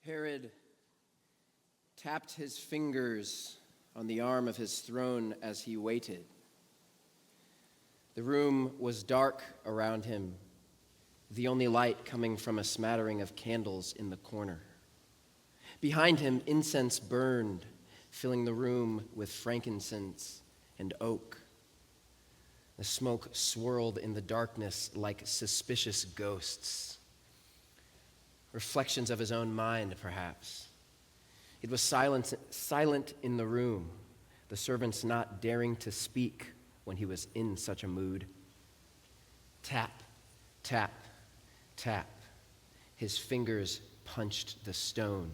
Herod tapped his fingers on the arm of his throne as he waited. The room was dark around him, the only light coming from a smattering of candles in the corner. Behind him, incense burned, filling the room with frankincense and oak. The smoke swirled in the darkness like suspicious ghosts, reflections of his own mind, perhaps. It was silent in the room, the servants not daring to speak when he was in such a mood. Tap, tap, tap. His fingers punched the stone.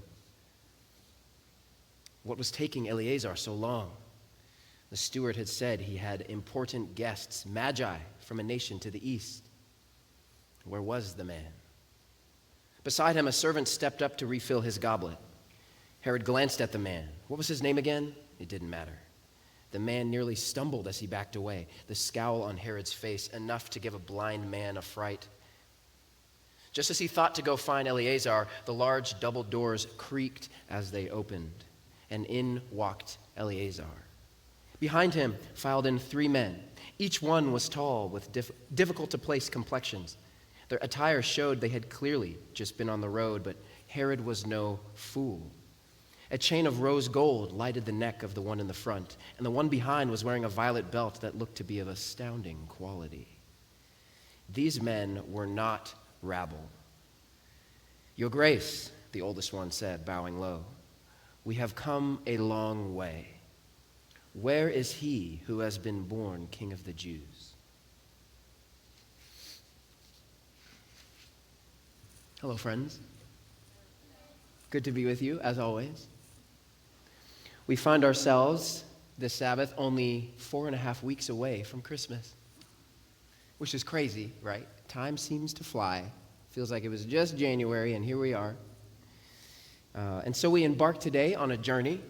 What was taking Eleazar so long? The steward had said he had important guests, magi from a nation to the east. Where was the man? Beside him, a servant stepped up to refill his goblet. Herod glanced at the man. What was his name again? It didn't matter. The man nearly stumbled as he backed away, the scowl on Herod's face enough to give a blind man a fright. Just as he thought to go find Eleazar, the large double doors creaked as they opened, and in walked Eleazar. Behind him filed in 3 men. Each one was tall, with difficult-to-place complexions. Their attire showed they had clearly just been on the road, but Herod was no fool. A chain of rose gold lighted the neck of the one in the front, and the one behind was wearing a violet belt that looked to be of astounding quality. These men were not rabble. "Your Grace," the oldest one said, bowing low, "we have come a long way. Where is he who has been born King of the Jews?" Hello, friends. Good to be with you, as always. We find ourselves this Sabbath only 4.5 weeks away from Christmas, which is crazy, right? Time seems to fly. Feels like it was just January, and here we are. And so we embark today on a journey.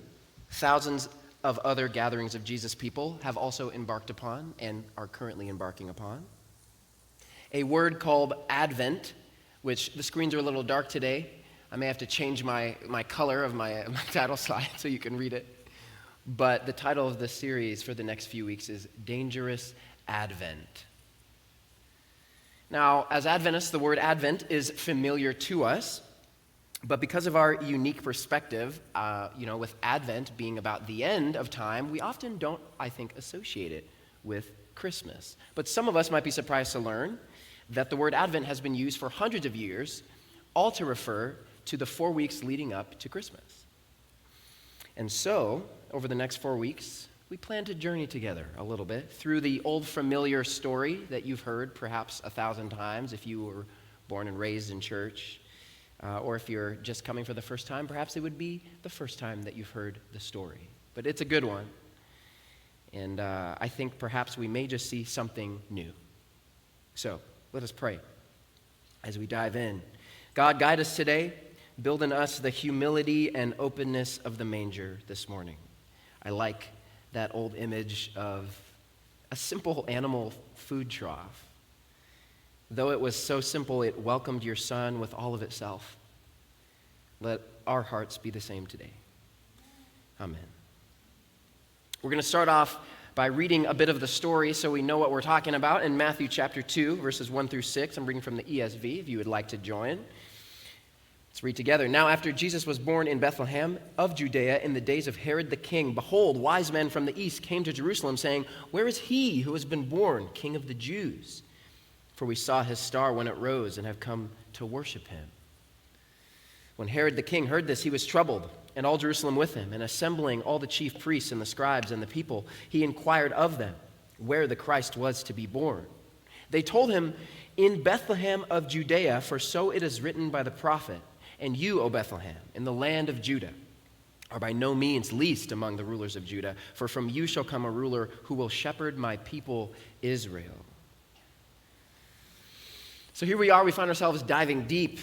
Thousands of other gatherings of Jesus people have also embarked upon and are currently embarking upon. A word called Advent, which the screens are a little dark today. I may have to change my color of my title slide so you can read it. But the title of the series for the next few weeks is Dangerous Advent. Now, as Adventists, the word Advent is familiar to us, but because of our unique perspective, with Advent being about the end of time, we often don't, I think, associate it with Christmas. But some of us might be surprised to learn that the word Advent has been used for hundreds of years, all to refer to the 4 weeks leading up to Christmas. And so, over the next 4 weeks, we plan to journey together a little bit through the old familiar story that you've heard perhaps 1,000 times if you were born and raised in church, or if you're just coming for the first time, perhaps it would be the first time that you've heard the story. But it's a good one, and I think perhaps we may just see something new. So, let us pray as we dive in. God, guide us today. Build in us the humility and openness of the manger this morning. I like that old image of a simple animal food trough. Though it was so simple, it welcomed your Son with all of itself. Let our hearts be the same today. Amen. We're going to start off by reading a bit of the story so we know what we're talking about in Matthew chapter 2, verses 1 through 6. I'm reading from the ESV if you would like to join. Let's read together. Now, after Jesus was born in Bethlehem of Judea in the days of Herod the king, behold, wise men from the east came to Jerusalem, saying, "Where is he who has been born King of the Jews? For we saw his star when it rose and have come to worship him." When Herod the king heard this, he was troubled, and all Jerusalem with him. And assembling all the chief priests and the scribes and the people, he inquired of them where the Christ was to be born. They told him, "In Bethlehem of Judea, for so it is written by the prophet, 'And you, O Bethlehem, in the land of Judah, are by no means least among the rulers of Judah, for from you shall come a ruler who will shepherd my people Israel.'" So here we are, we find ourselves diving deep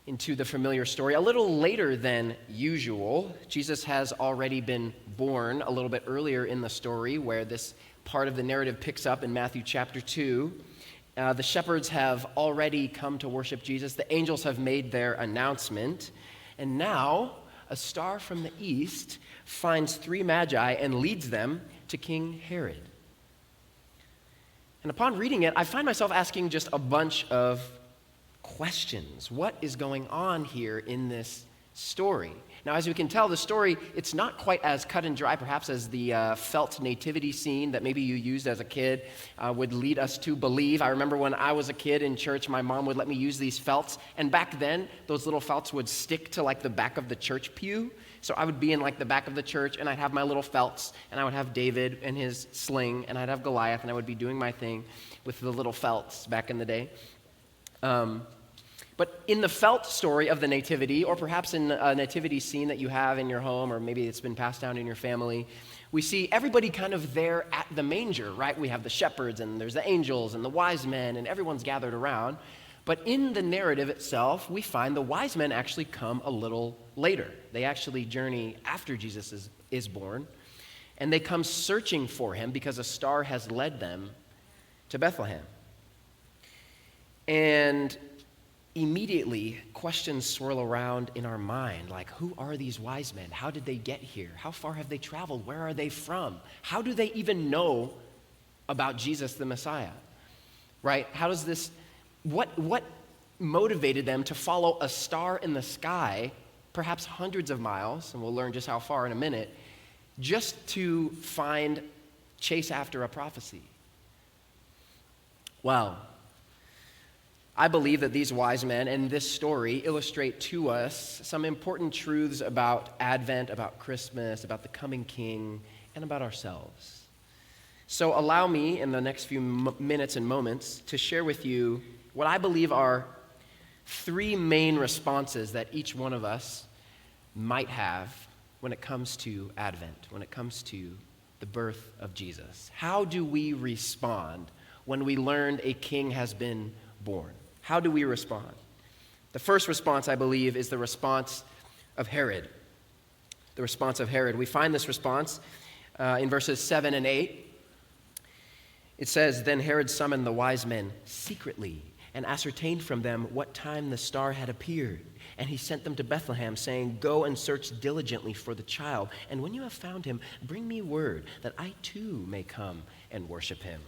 into the familiar story. A little later than usual, Jesus has already been born a little bit earlier in the story, where this part of the narrative picks up in Matthew chapter 2. The shepherds have already come to worship Jesus. The angels have made their announcement. And now, a star from the east finds 3 magi and leads them to King Herod. And upon reading it, I find myself asking just a bunch of questions. What is going on here in this story? Now, as you can tell, the story, it's not quite as cut and dry, perhaps, as the felt nativity scene that maybe you used as a kid would lead us to believe. I remember when I was a kid in church, my mom would let me use these felts, and back then, those little felts would stick to like the back of the church pew. So I would be in like the back of the church, and I'd have my little felts, and I would have David and his sling, and I'd have Goliath, and I would be doing my thing with the little felts back in the day. But in the felt story of the nativity, or perhaps in a nativity scene that you have in your home, or maybe it's been passed down in your family, we see everybody kind of there at the manger, right? We have the shepherds, and there's the angels, and the wise men, and everyone's gathered around. But in the narrative itself, we find the wise men actually come a little later. They actually journey after Jesus is born, and they come searching for him because a star has led them to Bethlehem. And immediately, questions swirl around in our mind, like, who are these wise men? How did they get here? How far have they traveled? Where are they from? How do they even know about Jesus the Messiah? Right? How does this, what motivated them to follow a star in the sky, perhaps hundreds of miles, and we'll learn just how far in a minute, just to chase after a prophecy? Well, I believe that these wise men and this story illustrate to us some important truths about Advent, about Christmas, about the coming King, and about ourselves. So allow me, in the next few minutes and moments, to share with you what I believe are 3 main responses that each one of us might have when it comes to Advent, when it comes to the birth of Jesus. How do we respond when we learn a king has been born? How do we respond? The first response, I believe, is the response of Herod. The response of Herod. We find this response in verses 7 and 8. It says, "Then Herod summoned the wise men secretly and ascertained from them what time the star had appeared. And he sent them to Bethlehem, saying, 'Go and search diligently for the child. And when you have found him, bring me word that I too may come and worship him.'"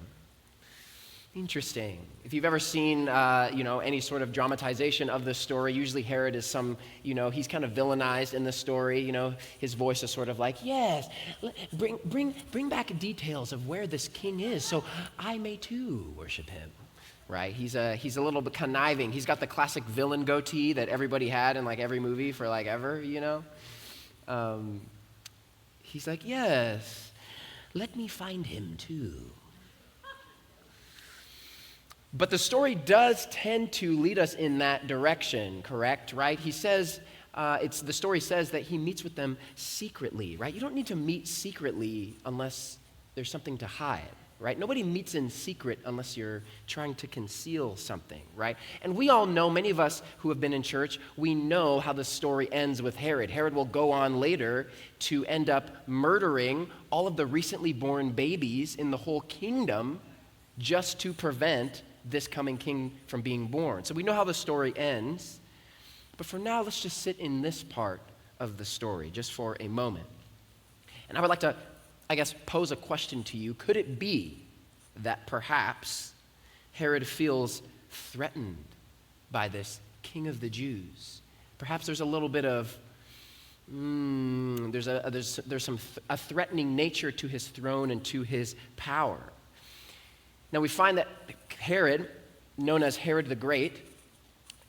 Interesting. If you've ever seen, any sort of dramatization of this story, usually Herod is he's kind of villainized in the story. His voice is sort of like, "Yes, bring back details of where this king is, so I may too worship him." Right? He's a little bit conniving. He's got the classic villain goatee that everybody had in like every movie for like ever. He's like, "Yes, let me find him too." But the story does tend to lead us in that direction, correct? Right? He says, the story says that he meets with them secretly, right? You don't need to meet secretly unless there's something to hide, right? Nobody meets in secret unless you're trying to conceal something, right? And we all know, many of us who have been in church, we know how the story ends with Herod. Herod will go on later to end up murdering all of the recently born babies in the whole kingdom just to prevent this coming king from being born. So we know how the story ends. But for now, let's just sit in this part of the story just for a moment. And I would like to, pose a question to you. Could it be that perhaps Herod feels threatened by this king of the Jews? Perhaps there's a little bit of, there's a threatening nature to his throne and to his power. Now we find that Herod, known as Herod the Great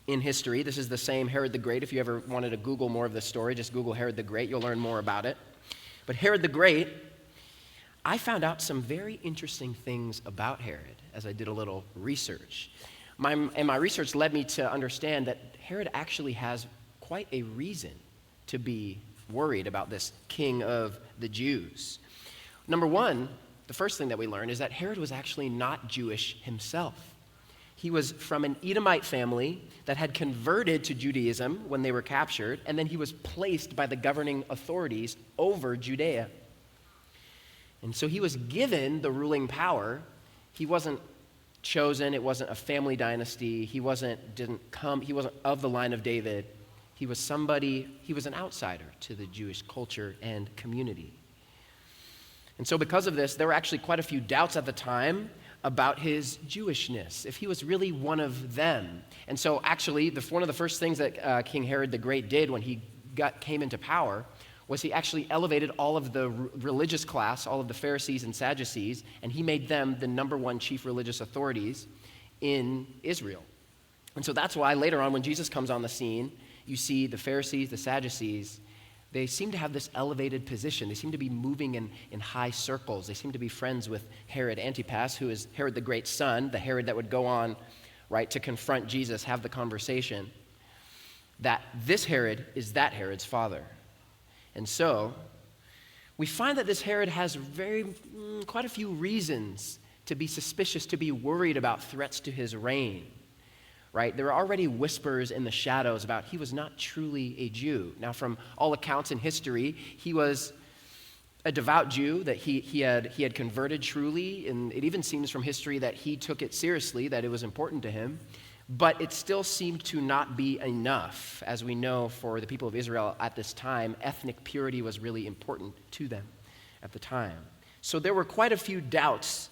in history, this is the same Herod the Great. If you ever wanted to Google more of this story, just Google Herod the Great. You'll learn more about it. But Herod the Great, I found out some very interesting things about Herod as I did a little research. My research led me to understand that Herod actually has quite a reason to be worried about this king of the Jews. Number one, the first thing that we learn is that Herod was actually not Jewish himself. He was from an Edomite family that had converted to Judaism when they were captured, and then he was placed by the governing authorities over Judea. And so he was given the ruling power. He wasn't chosen. It wasn't a family dynasty. He wasn't of the line of David. He was an outsider to the Jewish culture and community. And so because of this, there were actually quite a few doubts at the time about his Jewishness, if he was really one of them. And so actually, one of the first things that King Herod the Great did when he came into power was he actually elevated all of the religious class, all of the Pharisees and Sadducees, and he made them the number one chief religious authorities in Israel. And so that's why later on when Jesus comes on the scene, you see the Pharisees, the Sadducees, they seem to have this elevated position. They seem to be moving in high circles. They seem to be friends with Herod Antipas, who is Herod the Great's son, the Herod that would go on, right, to confront Jesus, have the conversation. That this Herod is that Herod's father. And so we find that this Herod has quite a few reasons to be suspicious, to be worried about threats to his reign. Right? There are already whispers in the shadows about he was not truly a Jew. Now, from all accounts in history, he was a devout Jew, that he had converted truly, and it even seems from history that he took it seriously, that it was important to him. But it still seemed to not be enough. As we know, for the people of Israel at this time, ethnic purity was really important to them at the time. So there were quite a few doubts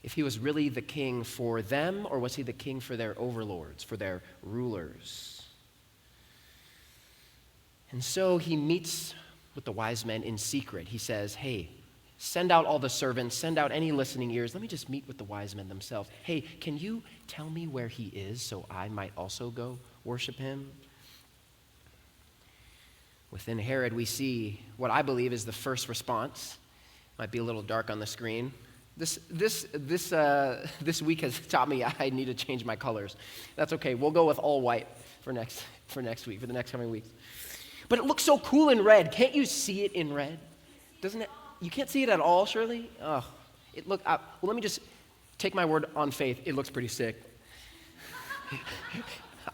if he was really the king for them, or was he the king for their overlords, for their rulers. And so he meets with the wise men in secret. He says, hey, send out all the servants, send out any listening ears. Let me just meet with the wise men themselves. Hey, can you tell me where he is so I might also go worship him? Within Herod, we see what I believe is the first response. Might be a little dark on the screen. This week has taught me I need to change my colors. That's okay. We'll go with all white for next week, for the next coming weeks. But it looks so cool in red. Can't you see it in red? Doesn't it? You can't see it at all, Shirley? Oh, well, let me just take my word on faith. It looks pretty sick.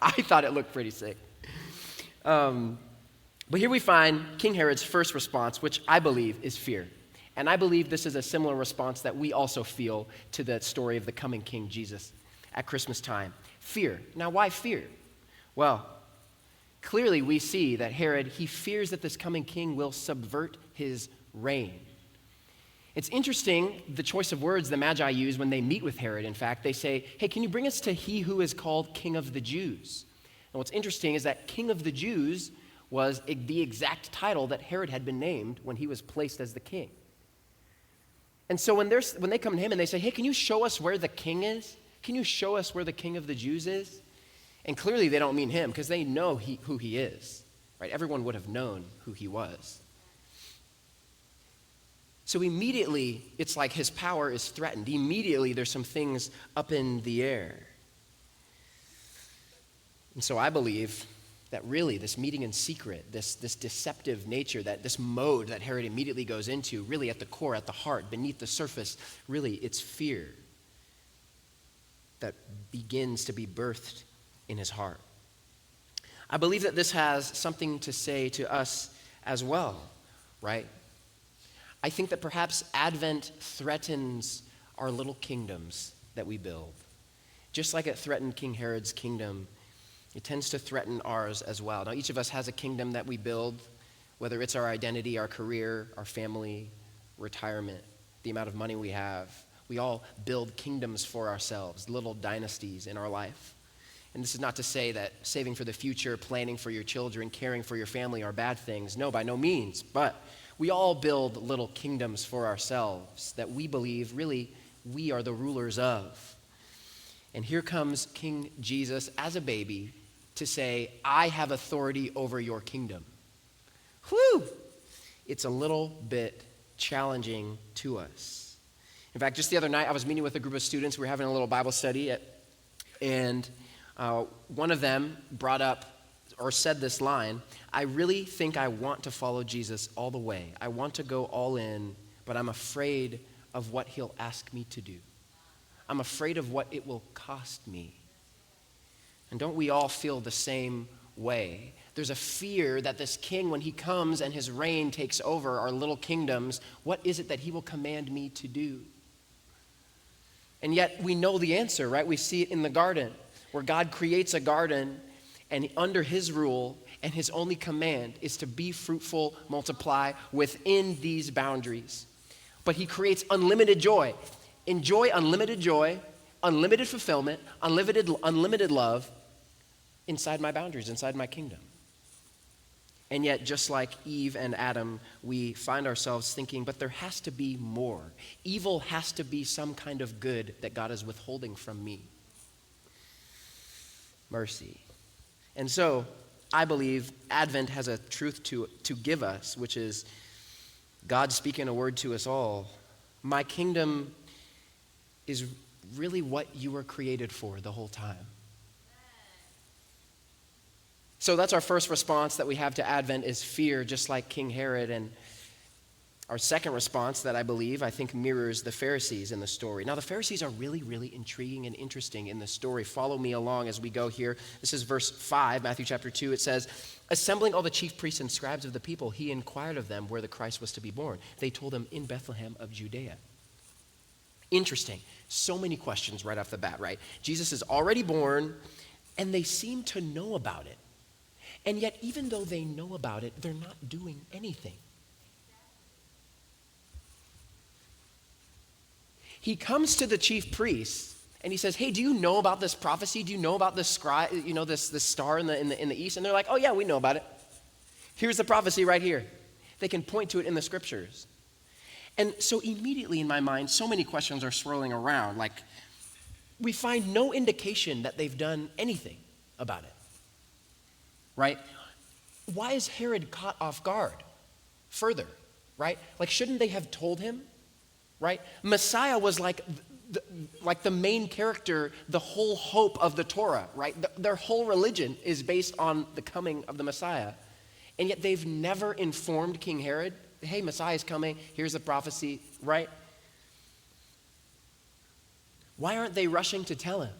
I thought it looked pretty sick. But here we find King Herod's first response, which I believe is fear. And I believe this is a similar response that we also feel to the story of the coming King Jesus at Christmas time. Fear. Now, why fear? Well, clearly we see that Herod, he fears that this coming king will subvert his reign. It's interesting, the choice of words the Magi use when they meet with Herod. In fact, they say, hey, can you bring us to he who is called King of the Jews? And what's interesting is that King of the Jews was the exact title that Herod had been named when he was placed as the king. And so when they come to him and they say, hey, can you show us where the king is? Can you show us where the King of the Jews is? And clearly they don't mean him because they know who he is, right? Everyone would have known who he was. So immediately, it's like his power is threatened. Immediately, there's some things up in the air. And so I believe that really this meeting in secret, this deceptive nature, that this mode that Herod immediately goes into, really at the core, at the heart, beneath the surface, really it's fear that begins to be birthed in his heart. I believe that this has something to say to us as well, right? I think that perhaps Advent threatens our little kingdoms that we build. Just like it threatened King Herod's kingdom, it tends to threaten ours as well. Now, each of us has a kingdom that we build, whether it's our identity, our career, our family, retirement, the amount of money we have. We all build kingdoms for ourselves, little dynasties in our life. And this is not to say that saving for the future, planning for your children, caring for your family are bad things. No, by no means. But we all build little kingdoms for ourselves that we believe really we are the rulers of. And here comes King Jesus as a baby to say, I have authority over your kingdom. Whew! It's a little bit challenging to us. In fact, just the other night, I was meeting with a group of students. We were having a little Bible study, and one of them brought up or said this line, I really think I want to follow Jesus all the way. I want to go all in, but I'm afraid of what he'll ask me to do. I'm afraid of what it will cost me. And don't we all feel the same way? There's a fear that this king, when he comes and his reign takes over our little kingdoms, what is it that he will command me to do? And yet we know the answer, right? We see it in the garden, where God creates a garden, and under his rule and his only command is to be fruitful, multiply within these boundaries. But he creates unlimited joy. Enjoy unlimited joy, unlimited fulfillment, unlimited love inside my boundaries, inside my kingdom. And yet, just like Eve and Adam, we find ourselves thinking, but there has to be more. Evil has to be some kind of good that God is withholding from me. Mercy. And so, I believe Advent has a truth to give us, which is God speaking a word to us all. My kingdom is really what you were created for the whole time. So that's our first response that we have to Advent is fear, just like King Herod. And our second response that I think mirrors the Pharisees in the story. Now the Pharisees are really, really intriguing and interesting in the story. Follow me along as we go here. This is verse 5, Matthew chapter 2. It says, assembling all the chief priests and scribes of the people, he inquired of them where the Christ was to be born. They told him, in Bethlehem of Judea. Interesting. So many questions right off the bat, right? Jesus is already born, and they seem to know about it. And yet, even though they know about it, they're not doing anything. He comes to the chief priests and he says, hey, do you know about this prophecy? Do you know about this scribe, this star in the east? And they're like, oh yeah, we know about it. Here's the prophecy right here. They can point to it in the scriptures. And so immediately in my mind, so many questions are swirling around. Like, we find no indication that they've done anything about it. Right? Why is Herod caught off guard further? Right? Like, shouldn't they have told him? Right? Messiah was like the main character, the whole hope of the Torah, right? Their whole religion is based on the coming of the Messiah. And yet they've never informed King Herod, hey, Messiah is coming, here's the prophecy, right? Why aren't they rushing to tell him?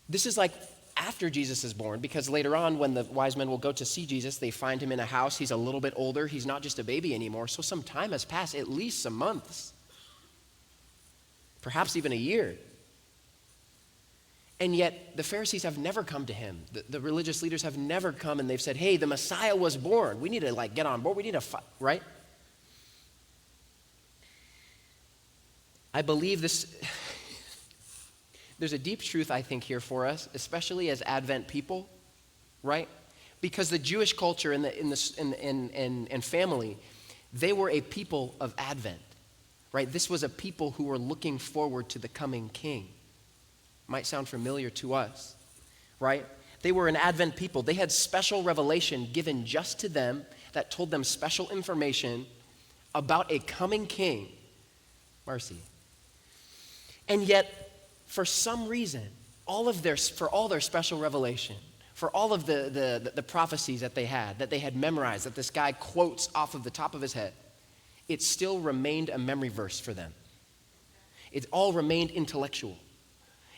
This is like after Jesus is born, because later on when the wise men will go to see Jesus, they find him in a house. He's a little bit older. He's not just a baby anymore. So some time has passed, at least some months, perhaps even a year. And yet the Pharisees have never come to him. The religious leaders have never come and they've said, hey, the Messiah was born. We need to get on board. We need to fight, right? I believe this. There's a deep truth, I think, here for us, especially as Advent people, right? Because the Jewish culture and family, they were a people of Advent, right? This was a people who were looking forward to the coming king. Might sound familiar to us, right? They were an Advent people. They had special revelation given just to them that told them special information about a coming king. Mercy. And yet, for some reason, for all their special revelation, for all of the prophecies that they had memorized, that this guy quotes off of the top of his head, it still remained a memory verse for them. It all remained intellectual.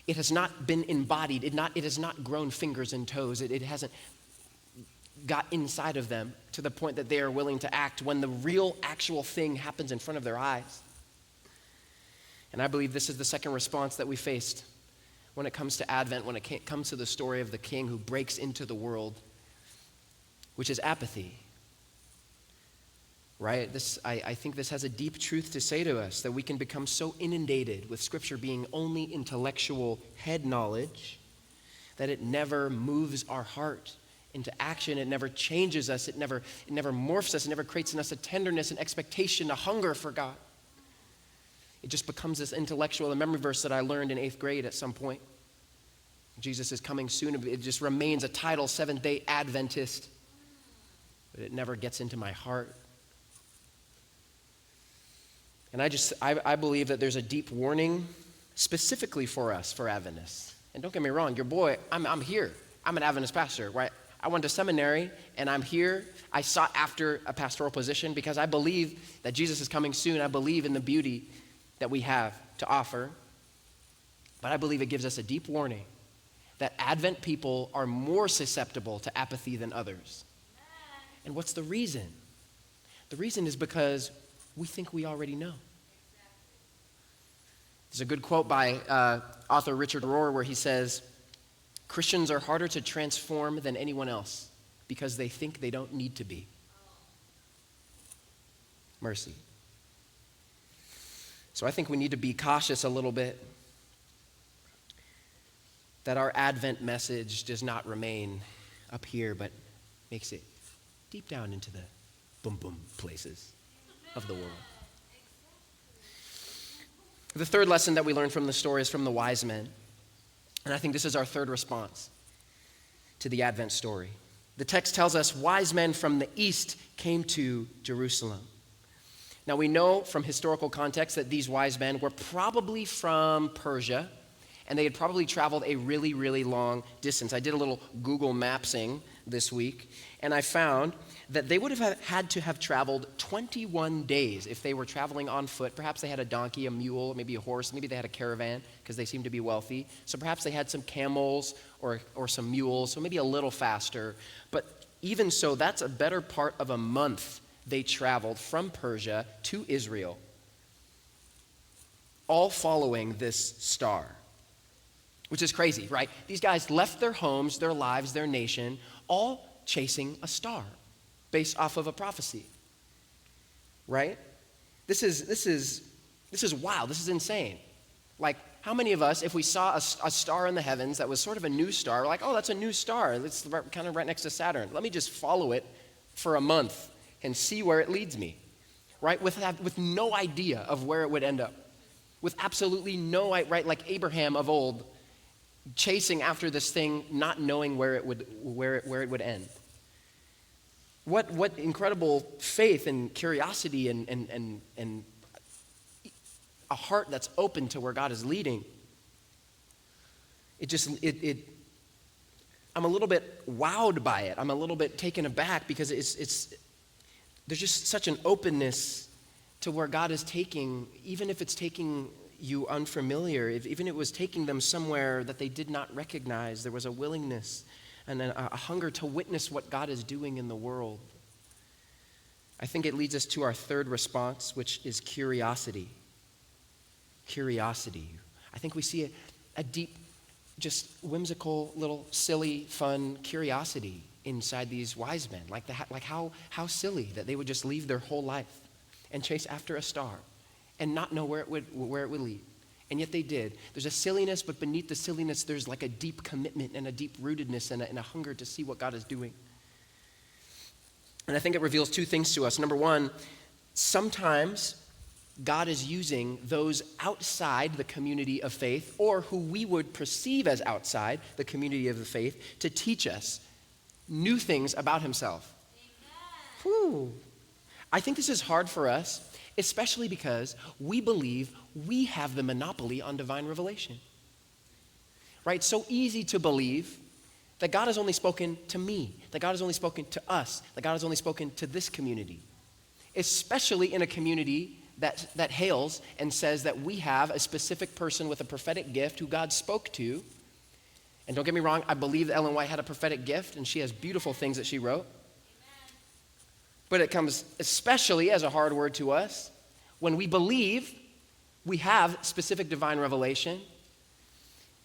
It has not been embodied. It has not grown fingers and toes. It hasn't got inside of them to the point that they are willing to act when the real, actual thing happens in front of their eyes. And I believe this is the second response that we faced when it comes to Advent, when it comes to the story of the king who breaks into the world, which is apathy. Right? I think this has a deep truth to say to us, that we can become so inundated with Scripture being only intellectual head knowledge that it never moves our heart into action. It never changes us. It never morphs us. It never creates in us a tenderness, an expectation, a hunger for God. It just becomes this intellectual, a memory verse that I learned in 8th grade at some point. Jesus is coming soon. It just remains a title, Seventh-day Adventist. But it never gets into my heart. And I believe that there's a deep warning specifically for us, for Adventists. And don't get me wrong, your boy, I'm here. I'm an Adventist pastor, right? I went to seminary, and I'm here. I sought after a pastoral position because I believe that Jesus is coming soon. I believe in the beauty that we have to offer. But I believe it gives us a deep warning that Advent people are more susceptible to apathy than others. And what's the reason? The reason is because we think we already know. There's a good quote by author Richard Rohr where he says, Christians are harder to transform than anyone else because they think they don't need to be. Mercy. So I think we need to be cautious a little bit that our Advent message does not remain up here, but makes it deep down into the boom boom places of the world. The third lesson that we learn from the story is from the wise men. And I think this is our third response to the Advent story. The text tells us wise men from the east came to Jerusalem. Now we know from historical context that these wise men were probably from Persia, and they had probably traveled a really, really long distance. I did a little Google Mapsing this week, and I found that they would have had to have traveled 21 days if they were traveling on foot. Perhaps they had a donkey, a mule, maybe a horse, maybe they had a caravan because they seemed to be wealthy. So perhaps they had some camels or some mules, so maybe a little faster. But even so, that's a better part of a month they traveled from Persia to Israel, all following this star. Which is crazy, right? These guys left their homes, their lives, their nation, all chasing a star based off of a prophecy, right? This is wild. This is insane. Like, how many of us, if we saw a star in the heavens that was sort of a new star, we're like, oh, that's a new star. It's kind of right next to Saturn. Let me just follow it for a month and see where it leads me, right? With no idea of where it would end up. With absolutely no, right? Like Abraham of old, chasing after this thing, not knowing where it would end. What incredible faith and curiosity and a heart that's open to where God is leading. I'm a little bit wowed by it. I'm a little bit taken aback because there's just such an openness to where God is taking, even if it's taking you unfamiliar, even if it was taking them somewhere that they did not recognize, there was a willingness and a hunger to witness what God is doing in the world. I think it leads us to our third response, which is curiosity. Curiosity. I think we see a deep, just whimsical, little silly, fun curiosity inside these wise men. Like how silly that they would just leave their whole life and chase after a star and not know where it would lead. And yet they did. There's a silliness, but beneath the silliness, there's like a deep commitment and a deep rootedness and a hunger to see what God is doing. And I think it reveals two things to us. Number one, sometimes God is using those outside the community of faith, or who we would perceive as outside the community of the faith, to teach us new things about himself. Whew. I think this is hard for us, especially because we believe we have the monopoly on divine revelation. Right? So easy to believe that God has only spoken to me, that God has only spoken to us, that God has only spoken to this community, especially in a community that hails and says that we have a specific person with a prophetic gift who God spoke to. And don't get me wrong, I believe that Ellen White had a prophetic gift, and she has beautiful things that she wrote. But it comes especially as a hard word to us when we believe we have specific divine revelation.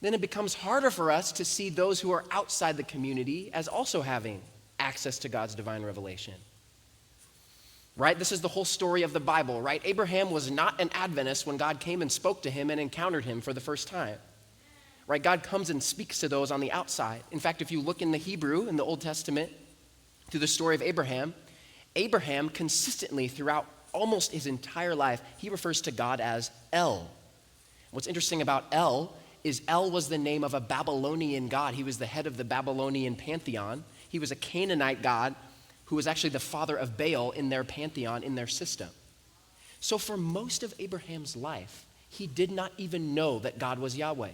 Then it becomes harder for us to see those who are outside the community as also having access to God's divine revelation. Right? This is the whole story of the Bible, right? Abraham was not an Adventist when God came and spoke to him and encountered him for the first time. Right? God comes and speaks to those on the outside. In fact, if you look in the Hebrew, in the Old Testament, through the story of Abraham consistently throughout almost his entire life, he refers to God as El. What's interesting about El is El was the name of a Babylonian god. He was the head of the Babylonian pantheon. He was a Canaanite god who was actually the father of Baal in their pantheon, in their system. So for most of Abraham's life, he did not even know that God was Yahweh.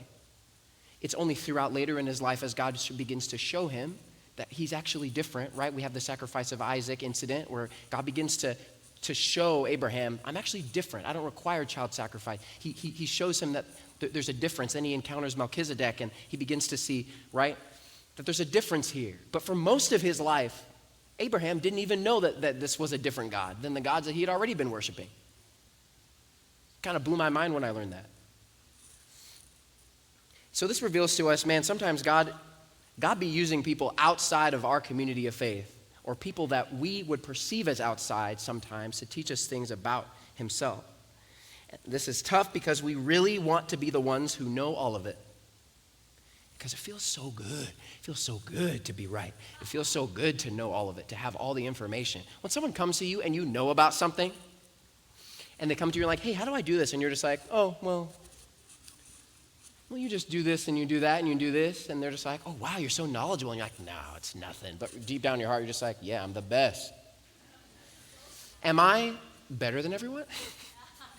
It's only throughout later in his life as God begins to show him that he's actually different, right? We have the sacrifice of Isaac incident where God begins to show Abraham, I'm actually different. I don't require child sacrifice. He shows him that there's a difference. Then he encounters Melchizedek and he begins to see, right, that there's a difference here. But for most of his life, Abraham didn't even know that this was a different God than the gods that he had already been worshiping. Kind of blew my mind when I learned that. So this reveals to us, man, sometimes God be using people outside of our community of faith, or people that we would perceive as outside sometimes, to teach us things about himself. This is tough because we really want to be the ones who know all of it. Because it feels so good. It feels so good to be right. It feels so good to know all of it, to have all the information. When someone comes to you and you know about something, and they come to you and like, hey, how do I do this? And you're just like, oh, well, you just do this and you do that and you do this. And they're just like, oh, wow, you're so knowledgeable. And you're like, no, it's nothing. But deep down in your heart, you're just like, yeah, I'm the best. Am I better than everyone?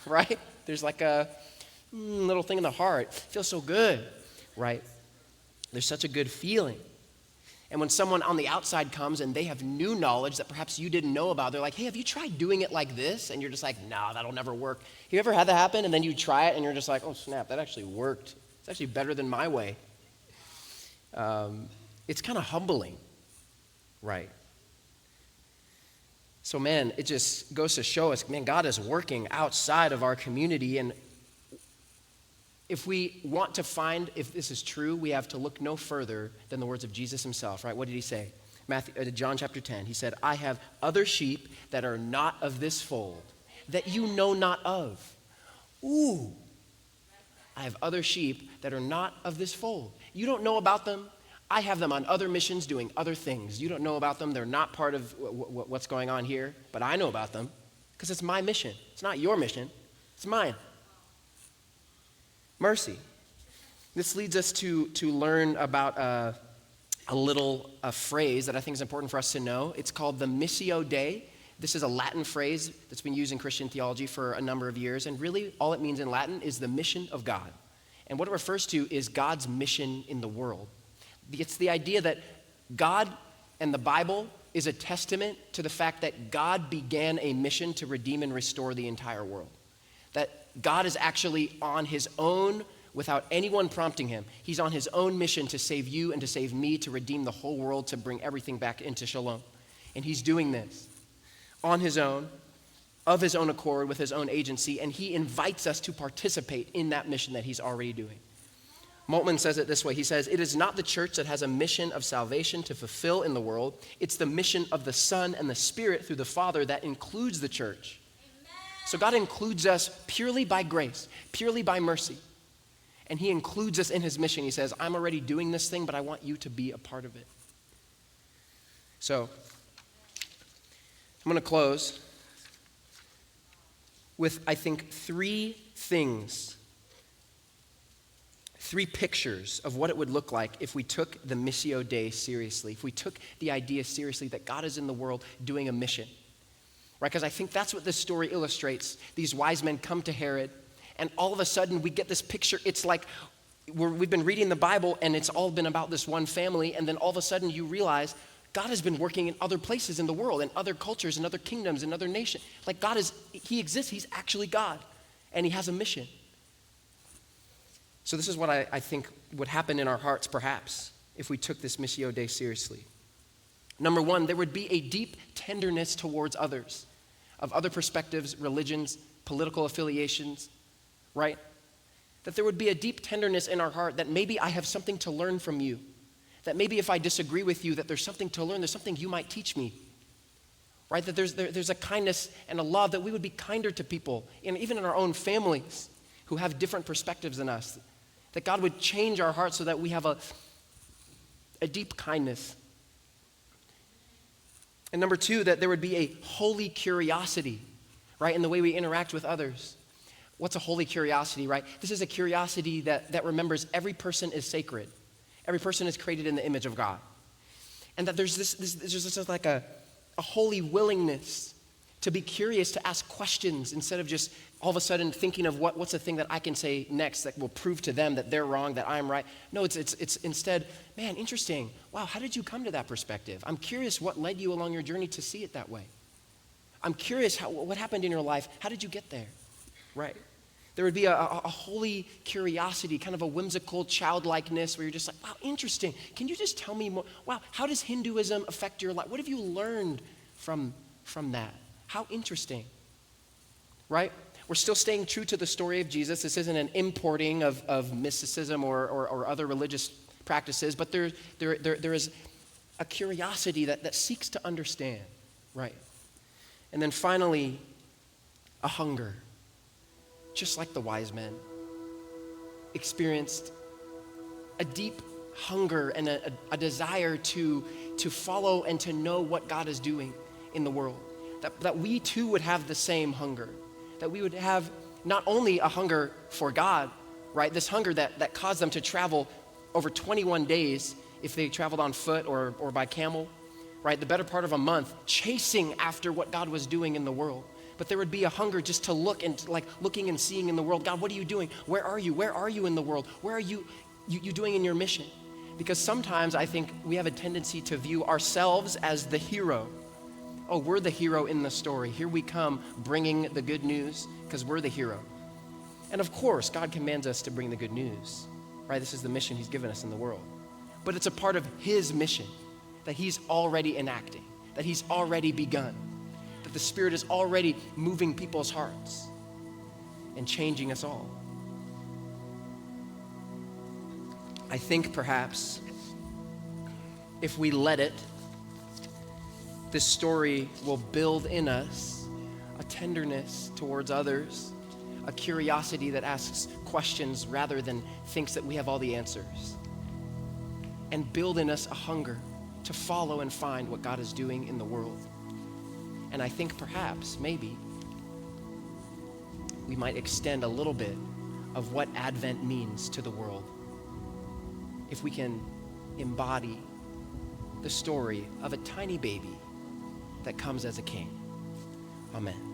Right? There's like a little thing in the heart. It feels so good, right? There's such a good feeling. And when someone on the outside comes and they have new knowledge that perhaps you didn't know about, they're like, hey, have you tried doing it like this? And you're just like, no, that'll never work. Have you ever had that happen? And then you try it and you're just like, oh, snap, that actually worked. It's actually better than my way. It's kind of humbling, right? So, man, it just goes to show us, man, God is working outside of our community. And if we want to find if this is true, we have to look no further than the words of Jesus himself, right? What did he say? John chapter 10, he said, I have other sheep that are not of this fold, that you know not of. Ooh, I have other sheep that are not of this fold. You don't know about them. I have them on other missions doing other things. You don't know about them. They're not part of what's going on here, but I know about them because it's my mission. It's not your mission. It's mine. Mercy. This leads us to learn about a phrase that I think is important for us to know. It's called the Missio Dei. This is a Latin phrase that's been used in Christian theology for a number of years, and really all it means in Latin is the mission of God. And what it refers to is God's mission in the world. It's the idea that God and the Bible is a testament to the fact that God began a mission to redeem and restore the entire world. That God is actually on his own, without anyone prompting him. He's on his own mission to save you and to save me, to redeem the whole world, to bring everything back into shalom. And he's doing this on his own, of his own accord, with his own agency, and he invites us to participate in that mission that he's already doing. Moltmann says it this way. He says, it is not the church that has a mission of salvation to fulfill in the world. It's the mission of the Son and the Spirit through the Father that includes the church. Amen. So God includes us purely by grace, purely by mercy. And he includes us in his mission. He says, I'm already doing this thing, but I want you to be a part of it. So I'm going to close with, I think, three pictures of what it would look like if we took the Missio Dei seriously, if we took the idea seriously that God is in the world doing a mission, right? Because I think that's what this story illustrates. These wise men come to Herod, and all of a sudden we get this picture. It's like we've been reading the Bible, and it's all been about this one family, and then all of a sudden you realize God has been working in other places in the world, in other cultures, in other kingdoms, in other nations. Like he exists, he's actually God, and he has a mission. So this is what I think would happen in our hearts, perhaps, if we took this Missio Dei seriously. Number one, there would be a deep tenderness towards others, of other perspectives, religions, political affiliations, right? That there would be a deep tenderness in our heart that maybe I have something to learn from you. That maybe if I disagree with you, that there's something to learn, there's something you might teach me. Right? That there's a kindness and a love that we would be kinder to people, even in our own families, who have different perspectives than us. That God would change our hearts so that we have a deep kindness. And number two, that there would be a holy curiosity, right, in the way we interact with others. What's a holy curiosity, right? This is a curiosity that remembers every person is sacred. Every person is created in the image of God. And that there's this like a holy willingness to be curious, to ask questions instead of just all of a sudden thinking of what's the thing that I can say next that will prove to them that they're wrong, that I'm right. No, it's instead, man, interesting. Wow, how did you come to that perspective? I'm curious what led you along your journey to see it that way. I'm curious what happened in your life. How did you get there? Right? There would be a holy curiosity, kind of a whimsical childlikeness where you're just like, wow, interesting. Can you just tell me more? Wow, how does Hinduism affect your life? What have you learned from that? How interesting, right? We're still staying true to the story of Jesus. This isn't an importing of mysticism or other religious practices, but there is a curiosity that seeks to understand, right? And then finally, a hunger, just like the wise men, experienced a deep hunger and a desire to follow and to know what God is doing in the world. That we too would have the same hunger, that we would have not only a hunger for God, right? This hunger that caused them to travel over 21 days if they traveled on foot or by camel, right? The better part of a month chasing after what God was doing in the world. But there would be a hunger just to look and like looking and seeing in the world, God, what are you doing? Where are you? Where are you in the world? Where are you doing in your mission? Because sometimes I think we have a tendency to view ourselves as the hero. Oh, we're the hero in the story. Here we come bringing the good news because we're the hero. And of course, God commands us to bring the good news, right? This is the mission he's given us in the world. But it's a part of his mission that he's already enacting, that he's already begun, that the Spirit is already moving people's hearts and changing us all. I think perhaps if we let it, this story will build in us a tenderness towards others, a curiosity that asks questions rather than thinks that we have all the answers, and build in us a hunger to follow and find what God is doing in the world. And I think perhaps, maybe, we might extend a little bit of what Advent means to the world if we can embody the story of a tiny baby that comes as a king. Amen.